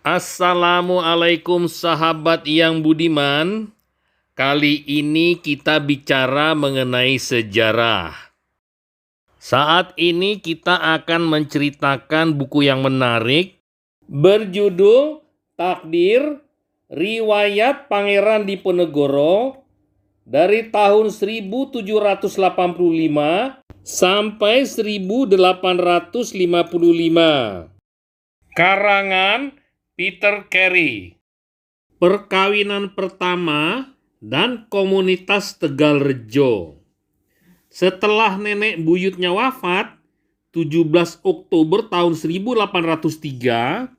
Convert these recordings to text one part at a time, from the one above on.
Assalamualaikum sahabat yang budiman. Kali ini kita bicara mengenai sejarah. Saat ini kita akan menceritakan buku yang menarik berjudul Takdir Riwayat Pangeran Diponegoro dari tahun 1785 sampai 1855. Karangan Peter Carey. Perkawinan pertama dan komunitas Tegal Rejo. Setelah nenek buyutnya wafat, 17 Oktober tahun 1803,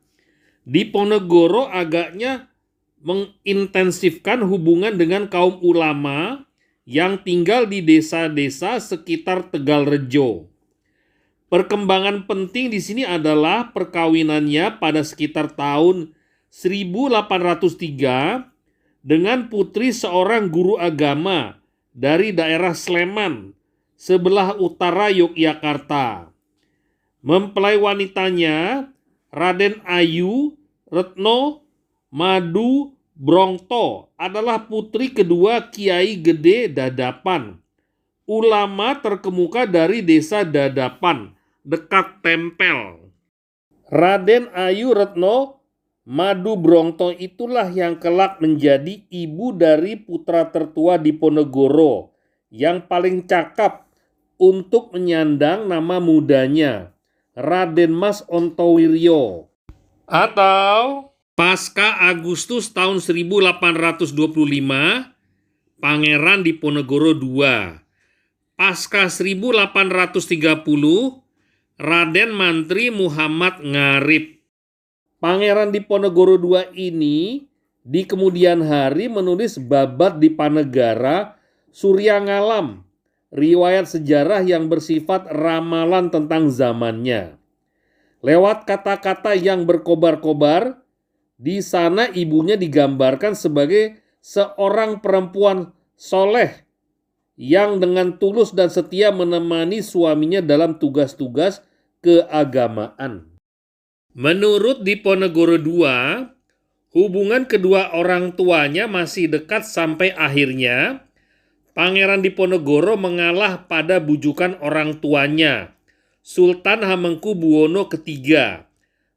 Diponegoro agaknya mengintensifkan hubungan dengan kaum ulama yang tinggal di desa-desa sekitar Tegal Rejo. Perkembangan penting di sini adalah perkawinannya pada sekitar tahun 1803 dengan putri seorang guru agama dari daerah Sleman, sebelah utara Yogyakarta. Mempelai wanitanya Raden Ayu Retno Madu Brongto adalah putri kedua Kiai Gede Dadapan, ulama terkemuka dari desa Dadapan, dekat Tempel. Raden Ayu Retno Madu Brongto itulah yang kelak menjadi ibu dari putra tertua Diponegoro yang paling cakap untuk menyandang nama mudanya, Raden Mas Ontowiryo. Atau pasca Agustus tahun 1825, Pangeran Diponegoro II. Pasca 1830, Raden Mantri Muhammad Ngarip. Pangeran Diponegoro II ini di kemudian hari menulis Babad Dipanegara Surya Ngalam, riwayat sejarah yang bersifat ramalan tentang zamannya. Lewat kata-kata yang berkobar-kobar, di sana ibunya digambarkan sebagai seorang perempuan soleh yang dengan tulus dan setia menemani suaminya dalam tugas-tugas keagamaan. Menurut Diponegoro II, hubungan kedua orang tuanya masih dekat sampai akhirnya Pangeran Diponegoro mengalah pada bujukan orang tuanya, Sultan Hamengkubuwono III,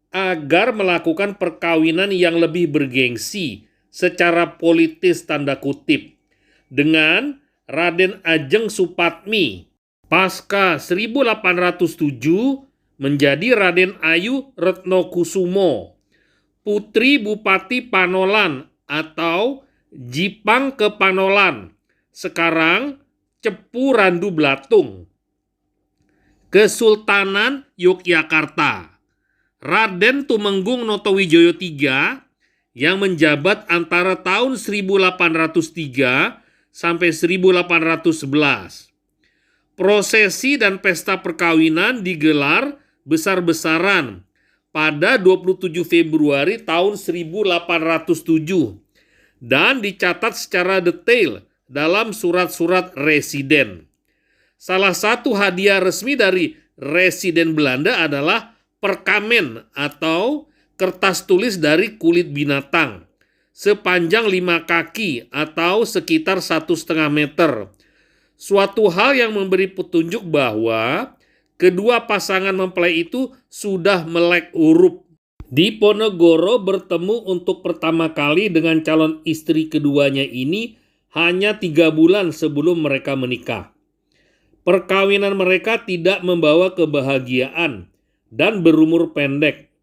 agar melakukan perkawinan yang lebih bergengsi secara politis tanda kutip dengan Raden Ajeng Supatmi. Pasca 1807 menjadi Raden Ayu Retno Kusumo, putri Bupati Panolan atau Jipang ke Panolan, sekarang Cepu Randu Blatung. Kesultanan Yogyakarta, Raden Tumenggung Notowijoyo III yang menjabat antara tahun 1803 sampai 1811. Prosesi dan pesta perkawinan digelar besar-besaran pada 27 Februari tahun 1807 dan dicatat secara detail dalam surat-surat residen. Salah satu hadiah resmi dari residen Belanda adalah perkamen atau kertas tulis dari kulit binatang sepanjang 5 kaki atau sekitar 1,5 meter. Suatu hal yang memberi petunjuk bahwa kedua pasangan mempelai itu sudah melek huruf. Diponegoro bertemu untuk pertama kali dengan calon istri keduanya ini hanya 3 bulan sebelum mereka menikah. Perkawinan mereka tidak membawa kebahagiaan dan berumur pendek.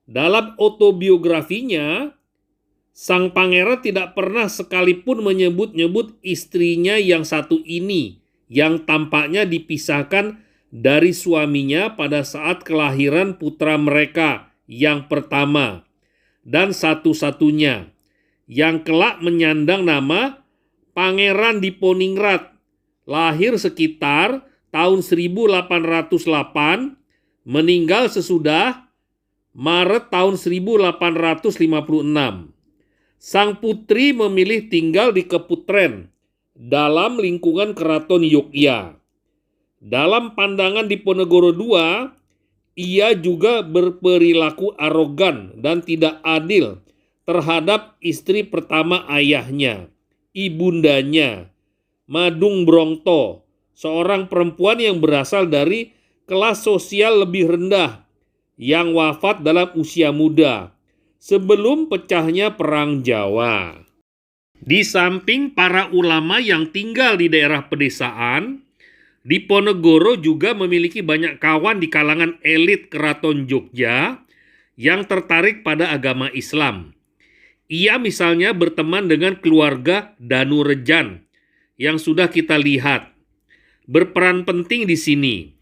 Dalam autobiografinya, sang pangeran tidak pernah sekalipun menyebut-nyebut istrinya yang satu ini, yang tampaknya dipisahkan dari suaminya pada saat kelahiran putra mereka yang pertama dan satu-satunya, yang kelak menyandang nama Pangeran Diponingrat, lahir sekitar tahun 1808, meninggal sesudah Maret tahun 1856. Sang putri memilih tinggal di Keputren dalam lingkungan keraton Yogyakarta. Dalam pandangan Diponegoro II, Ia juga berperilaku arogan dan tidak adil terhadap istri pertama ayahnya, ibundanya, Madung Brongto, seorang perempuan yang berasal dari kelas sosial lebih rendah yang wafat dalam usia muda sebelum pecahnya Perang Jawa. Di samping para ulama yang tinggal di daerah pedesaan, Diponegoro juga memiliki banyak kawan di kalangan elit Keraton Jogja yang tertarik pada agama Islam. Ia misalnya berteman dengan keluarga Danurejan yang sudah kita lihat. Berperan penting di sini.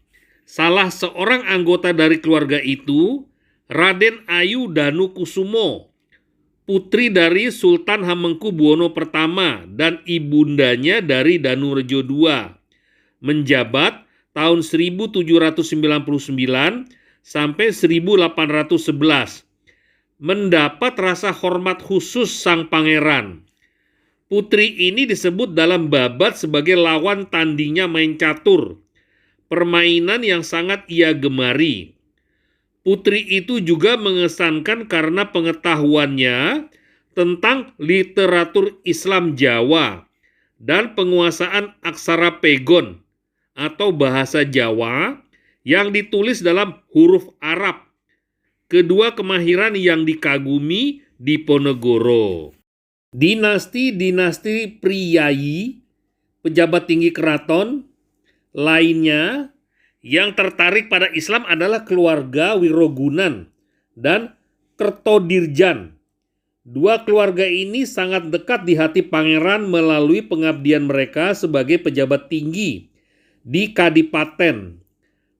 Salah seorang anggota dari keluarga itu, Raden Ayu Danukusumo, putri dari Sultan Hamengkubuwono I dan ibundanya dari Danurejo II, menjabat tahun 1799 sampai 1811. Mendapat rasa hormat khusus sang pangeran. Putri ini disebut dalam babat sebagai lawan tandingnya main catur, permainan yang sangat ia gemari. Putri itu juga mengesankan karena pengetahuannya tentang literatur Islam Jawa dan penguasaan aksara pegon atau bahasa Jawa yang ditulis dalam huruf Arab. Kedua kemahiran yang dikagumi Diponegoro. Dinasti-dinasti priyayi, pejabat tinggi keraton lainnya yang tertarik pada Islam adalah keluarga Wirogunan dan Kertodirjan. Dua keluarga ini sangat dekat di hati pangeran melalui pengabdian mereka sebagai pejabat tinggi di Kadipaten.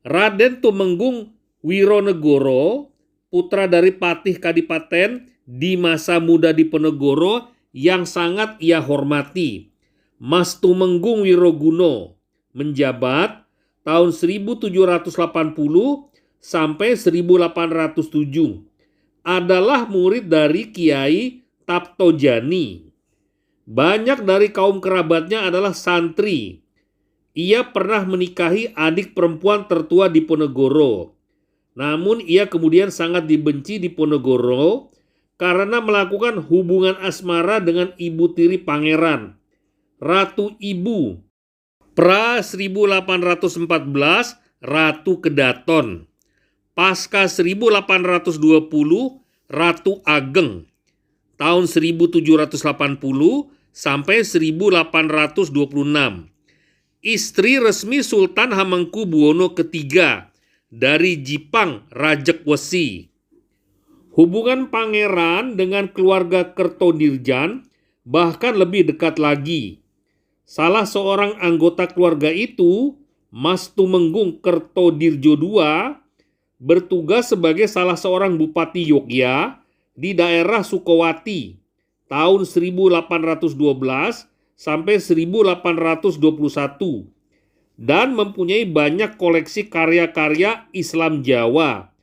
Raden Tumenggung Wironegoro, putra dari Patih Kadipaten di masa muda Diponegoro yang sangat ia hormati, Mas Tumenggung Wiroguno, menjabat tahun 1780 sampai 1807. Adalah murid dari Kiai Taptojani. Banyak dari kaum kerabatnya adalah santri. Ia pernah menikahi adik perempuan tertua Diponegoro. Namun ia kemudian sangat dibenci Diponegoro karena melakukan hubungan asmara dengan ibu tiri pangeran, Ratu Ibu, pra 1814 Ratu Kedaton, pasca 1820 Ratu Ageng, tahun 1780 sampai 1826. Istri resmi Sultan Hamengkubuwono III dari Jipang Rajekwesi. Hubungan pangeran dengan keluarga Kertodirjan bahkan lebih dekat lagi. Salah seorang anggota keluarga itu, Mas Tumenggung Kertodirjo II, bertugas sebagai salah seorang bupati Yogyakarta di daerah Sukowati tahun 1812 sampai 1821 dan mempunyai banyak koleksi karya-karya Islam Jawa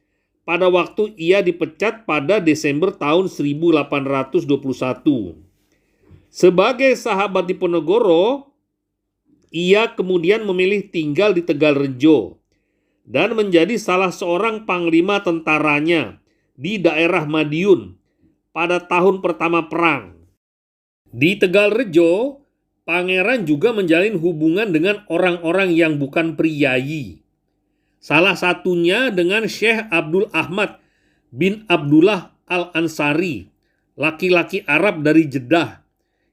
pada waktu ia dipecat pada Desember tahun 1821. Sebagai sahabat Diponegoro, ia kemudian memilih tinggal di Tegalrejo dan menjadi salah seorang panglima tentaranya di daerah Madiun pada tahun pertama perang. Di Tegalrejo, pangeran juga menjalin hubungan dengan orang-orang yang bukan priyayi. Salah satunya dengan Syekh Abdul Ahmad bin Abdullah Al-Ansari, laki-laki Arab dari Jeddah,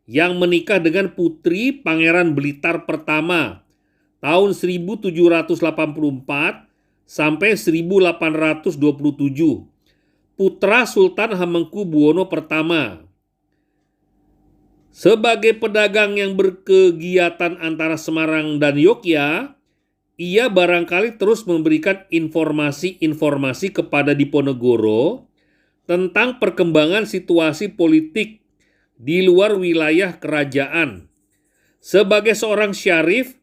yang menikah dengan putri Pangeran Blitar pertama tahun 1784 sampai 1827, putra Sultan Hamengkubuwono I. Sebagai pedagang yang berkegiatan antara Semarang dan Yogyakarta, ia barangkali terus memberikan informasi-informasi kepada Diponegoro tentang perkembangan situasi politik di luar wilayah kerajaan. Sebagai seorang syarif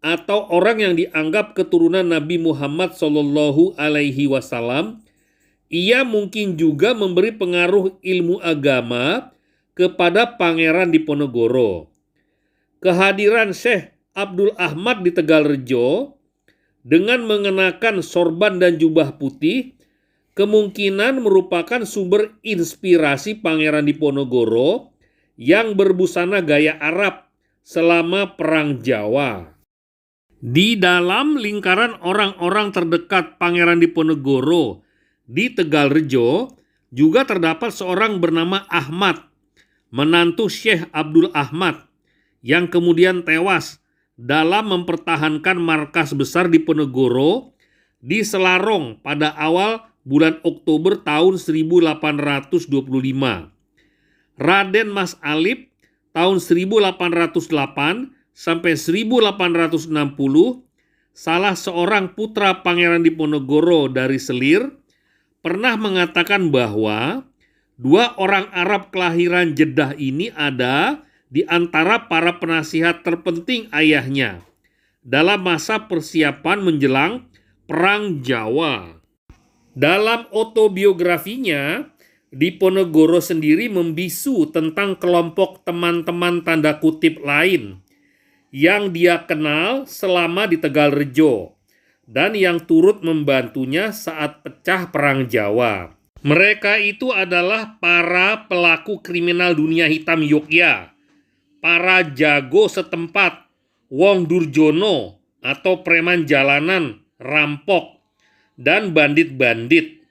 atau orang yang dianggap keturunan Nabi Muhammad SAW, ia mungkin juga memberi pengaruh ilmu agama kepada Pangeran Diponegoro. Kehadiran Syekh Abdul Ahmad di Tegalrejo dengan mengenakan sorban dan jubah putih kemungkinan merupakan sumber inspirasi Pangeran Diponegoro yang berbusana gaya Arab selama Perang Jawa. Di dalam lingkaran orang-orang terdekat Pangeran Diponegoro di Tegalrejo juga terdapat seorang bernama Ahmad, menantu Syekh Abdul Ahmad, yang kemudian tewas dalam mempertahankan markas besar Diponegoro di Selarong pada awal bulan Oktober tahun 1825. Raden Mas Alip tahun 1808 sampai 1860, salah seorang putra Pangeran Diponegoro dari Selir, pernah mengatakan bahwa dua orang Arab kelahiran Jeddah ini ada di antara para penasihat terpenting ayahnya dalam masa persiapan menjelang Perang Jawa. Dalam autobiografinya, Diponegoro sendiri membisu tentang kelompok teman-teman tanda kutip lain yang dia kenal selama di Tegalrejo dan yang turut membantunya saat pecah Perang Jawa. Mereka itu adalah para pelaku kriminal dunia hitam Yogyakarta, para jago setempat, Wong Durjono atau preman jalanan, rampok, dan bandit-bandit.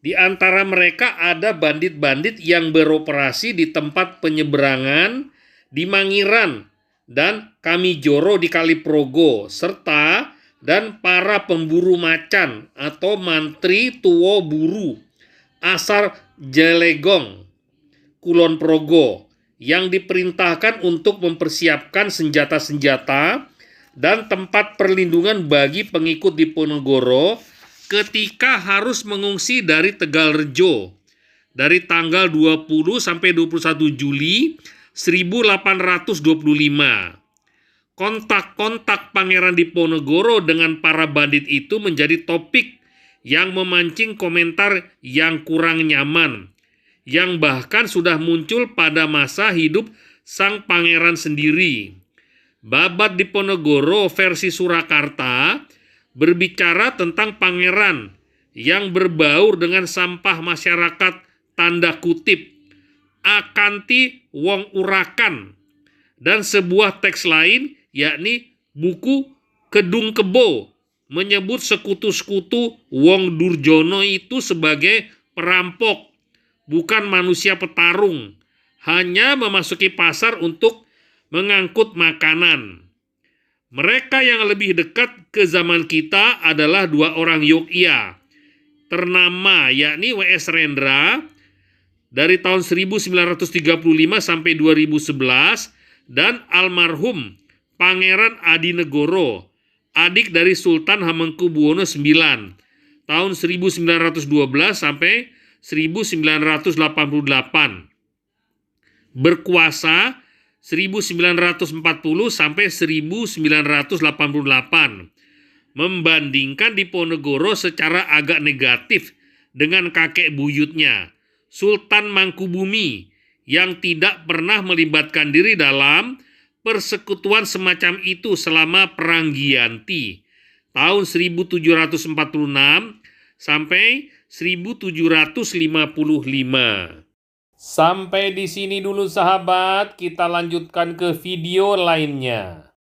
Di antara mereka ada bandit-bandit yang beroperasi di tempat penyeberangan di Mangiran dan Kamijoro di Kaliprogo, serta dan para pemburu macan atau mantri tuwo buru asar Jelegong, Kulon Progo, yang diperintahkan untuk mempersiapkan senjata-senjata dan tempat perlindungan bagi pengikut Diponegoro ketika harus mengungsi dari Tegalrejo dari tanggal 20 sampai 21 Juli 1825. Kontak-kontak Pangeran Diponegoro dengan para bandit itu menjadi topik yang memancing komentar yang kurang nyaman, yang bahkan sudah muncul pada masa hidup sang pangeran sendiri. Babat Diponegoro versi Surakarta berbicara tentang pangeran yang berbaur dengan sampah masyarakat tanda kutip Akanti Wong Urakan, dan sebuah teks lain yakni buku Kedung Kebo menyebut sekutu-sekutu Wong Durjono itu sebagai perampok, bukan manusia petarung, hanya memasuki pasar untuk mengangkut makanan. Mereka yang lebih dekat ke zaman kita adalah dua orang Yogyakarta ternama yakni W.S. Rendra dari tahun 1935 sampai 2011 dan almarhum Pangeran Adinegoro, adik dari Sultan Hamengkubuwono IX tahun 1912 sampai 1988. Berkuasa 1940 sampai 1988. Membandingkan Diponegoro secara agak negatif dengan kakek buyutnya, Sultan Mangkubumi, yang tidak pernah melibatkan diri dalam persekutuan semacam itu selama Perang Giyanti tahun 1746 sampai 1755. Sampai di sini dulu sahabat, kita lanjutkan ke video lainnya.